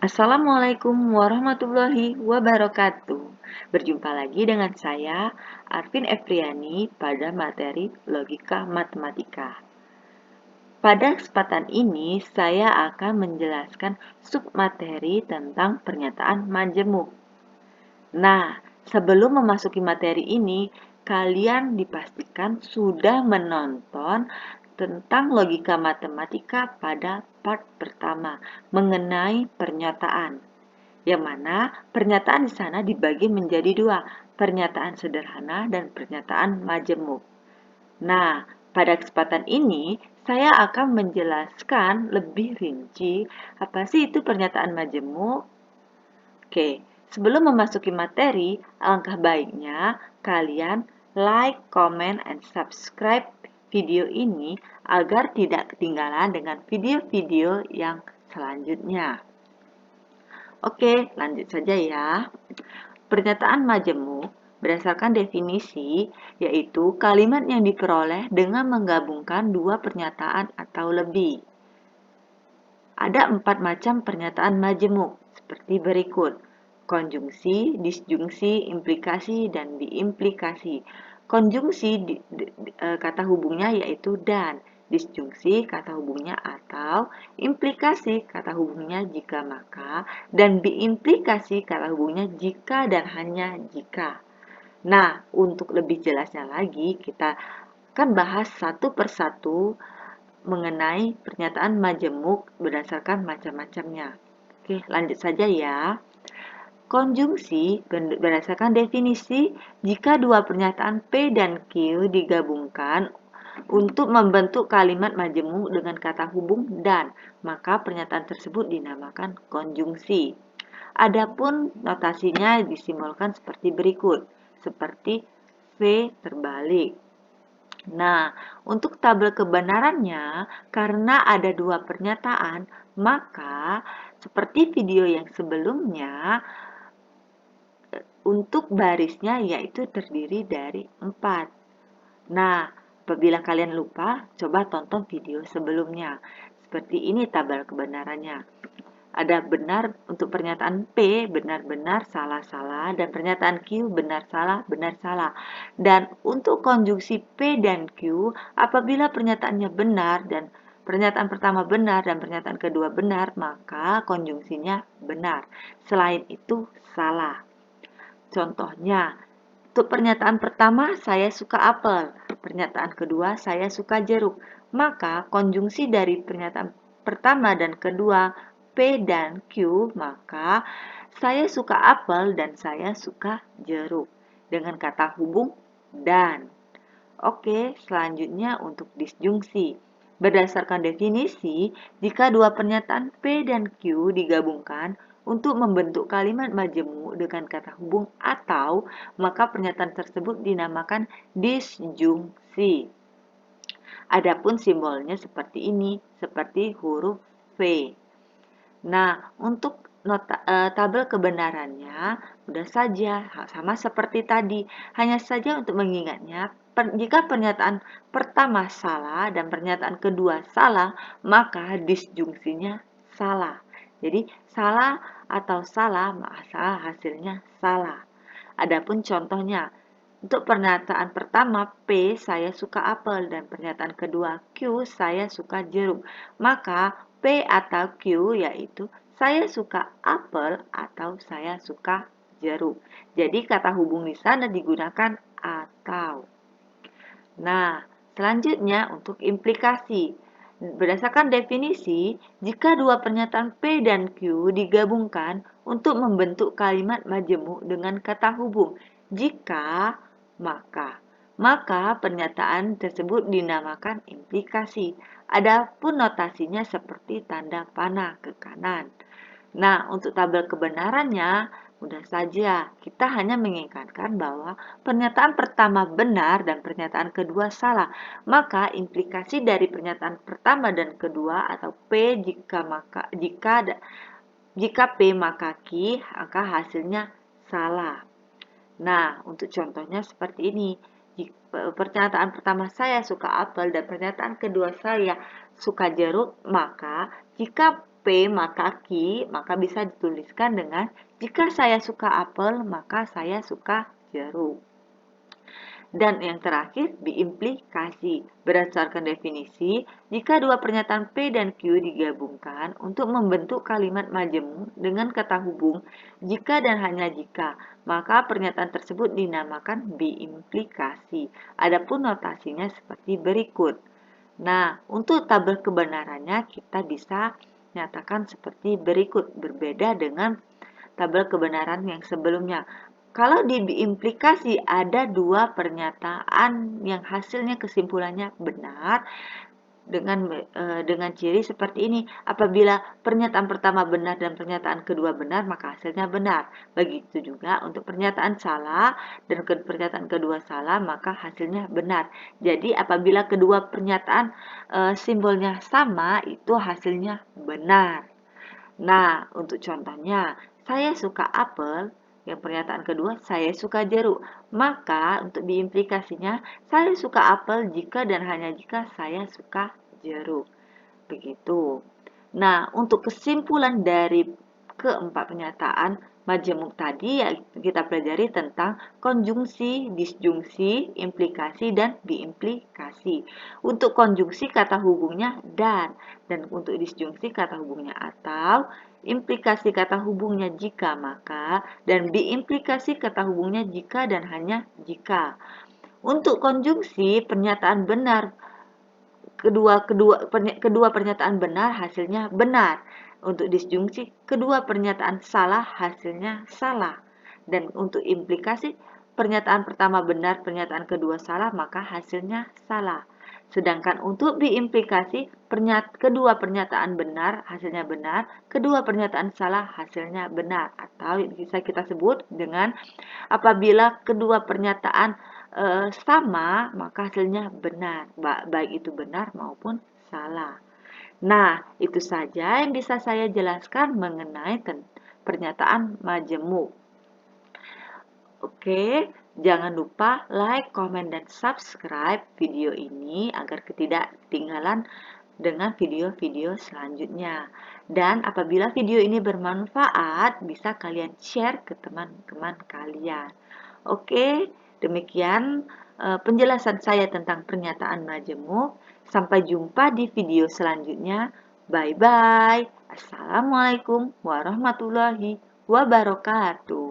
Assalamualaikum warahmatullahi wabarakatuh. Berjumpa lagi dengan saya, Arvin Efriani, pada materi Logika Matematika. Pada kesempatan ini, saya akan menjelaskan submateri tentang pernyataan majemuk. Nah, sebelum memasuki materi ini, kalian dipastikan sudah menonton tentang logika matematika pada part pertama mengenai pernyataan. Yang mana pernyataan di sana dibagi menjadi dua, pernyataan sederhana dan pernyataan majemuk. Nah, pada kesempatan ini saya akan menjelaskan lebih rinci apa sih itu pernyataan majemuk. Oke, sebelum memasuki materi, alangkah baiknya kalian like, comment, and subscribe video ini agar tidak ketinggalan dengan video-video yang selanjutnya. Oke, lanjut saja ya. Pernyataan majemuk berdasarkan definisi, yaitu kalimat yang diperoleh dengan menggabungkan dua pernyataan atau lebih. Ada 4 macam pernyataan majemuk, seperti berikut: konjungsi, disjungsi, implikasi, dan diimplikasi. Konjungsi kata hubungnya yaitu dan, disjungsi kata hubungnya atau, implikasi kata hubungnya jika maka, dan diimplikasi kata hubungnya jika dan hanya jika. Nah, untuk lebih jelasnya lagi, kita akan bahas satu persatu mengenai pernyataan majemuk berdasarkan macam-macamnya. Oke, lanjut saja ya. Konjungsi berdasarkan definisi, jika dua pernyataan P dan Q digabungkan untuk membentuk kalimat majemuk dengan kata hubung dan, maka pernyataan tersebut dinamakan konjungsi. Adapun notasinya disimbolkan seperti berikut, seperti V terbalik. Nah, untuk tabel kebenarannya, karena ada dua pernyataan, maka seperti video yang sebelumnya, untuk barisnya yaitu terdiri dari 4. Nah, apabila kalian lupa, coba tonton video sebelumnya. Seperti ini tabel kebenarannya. Ada benar untuk pernyataan P, benar-benar, salah-salah, dan pernyataan Q, benar-salah, benar-salah. Dan untuk konjungsi P dan Q, apabila pernyataannya benar dan pernyataan pertama benar dan pernyataan kedua benar, maka konjungsinya benar. Selain itu, salah. Contohnya, untuk pernyataan pertama, saya suka apel. Pernyataan kedua, saya suka jeruk. Maka konjungsi dari pernyataan pertama dan kedua, P dan Q, maka saya suka apel dan saya suka jeruk. Dengan kata hubung dan. Oke, selanjutnya untuk disjungsi. Berdasarkan definisi, jika dua pernyataan P dan Q digabungkan untuk membentuk kalimat majemuk dengan kata hubung atau, maka pernyataan tersebut dinamakan disjungsi. Adapun simbolnya seperti ini, seperti huruf V. Nah, untuk tabel kebenarannya mudah saja, sama seperti tadi. Hanya saja untuk mengingatnya, jika pernyataan pertama salah dan pernyataan kedua salah, maka disjungsinya salah. Jadi, salah atau salah, maka hasilnya salah. Adapun contohnya, untuk pernyataan pertama P, saya suka apel, dan pernyataan kedua Q, saya suka jeruk. Maka P atau Q yaitu saya suka apel atau saya suka jeruk. Jadi kata hubung di sana digunakan atau. Nah, selanjutnya untuk implikasi. Berdasarkan definisi, jika dua pernyataan P dan Q digabungkan untuk membentuk kalimat majemuk dengan kata hubung jika, maka pernyataan tersebut dinamakan implikasi. Adapun notasinya seperti tanda panah ke kanan. Nah, untuk tabel kebenarannya, mudah saja, kita hanya mengingatkan bahwa pernyataan pertama benar dan pernyataan kedua salah. Maka implikasi dari pernyataan pertama dan kedua atau P jika P maka Q, maka hasilnya salah. Nah, untuk contohnya seperti ini. Pernyataan pertama saya suka apel dan pernyataan kedua saya suka jeruk, maka jika P maka ki, maka bisa dituliskan dengan jika saya suka apel, maka saya suka jeruk. Dan yang terakhir, diimplikasi. Berdasarkan definisi, jika dua pernyataan P dan Q digabungkan untuk membentuk kalimat majemuk dengan kata hubung jika dan hanya jika, maka pernyataan tersebut dinamakan biimplikasi. Adapun notasinya seperti berikut. Nah, untuk tabel kebenarannya kita bisa nyatakan seperti berikut, berbeda dengan tabel kebenaran yang sebelumnya. Kalau di implikasi ada dua pernyataan yang hasilnya kesimpulannya benar dengan ciri seperti ini. Apabila pernyataan pertama benar dan pernyataan kedua benar, maka hasilnya benar. Begitu juga untuk pernyataan salah dan pernyataan kedua salah, maka hasilnya benar. Jadi apabila kedua pernyataan simbolnya sama, itu hasilnya benar. Nah, untuk contohnya, saya suka apel, yang pernyataan kedua, saya suka jeruk. Maka, untuk diimplikasinya, saya suka apel jika dan hanya jika saya suka jeruk. Begitu. Nah, untuk kesimpulan dari keempat pernyataan majemuk tadi, ya kita pelajari tentang konjungsi, disjungsi, implikasi, dan diimplikasi. Untuk konjungsi kata hubungnya dan untuk disjungsi kata hubungnya atau, implikasi kata hubungnya jika maka, dan diimplikasi kata hubungnya jika dan hanya jika. Untuk konjungsi, pernyataan benar kedua pernyataan benar hasilnya benar. Untuk disjungsi, kedua pernyataan salah hasilnya salah. Dan untuk implikasi, pernyataan pertama benar, pernyataan kedua salah, maka hasilnya salah. Sedangkan untuk diimplikasi, kedua pernyataan benar hasilnya benar, kedua pernyataan salah hasilnya benar. Atau bisa kita sebut dengan apabila kedua pernyataan sama, maka hasilnya benar, baik itu benar maupun salah. Nah, itu saja yang bisa saya jelaskan mengenai pernyataan majemuk. Oke, jangan lupa like, comment, dan subscribe video ini agar tidak ketinggalan dengan video-video selanjutnya. Dan apabila video ini bermanfaat, bisa kalian share ke teman-teman kalian. Oke, demikian penjelasan saya tentang pernyataan majemuk. Sampai jumpa di video selanjutnya. Bye-bye. Assalamualaikum warahmatullahi wabarakatuh.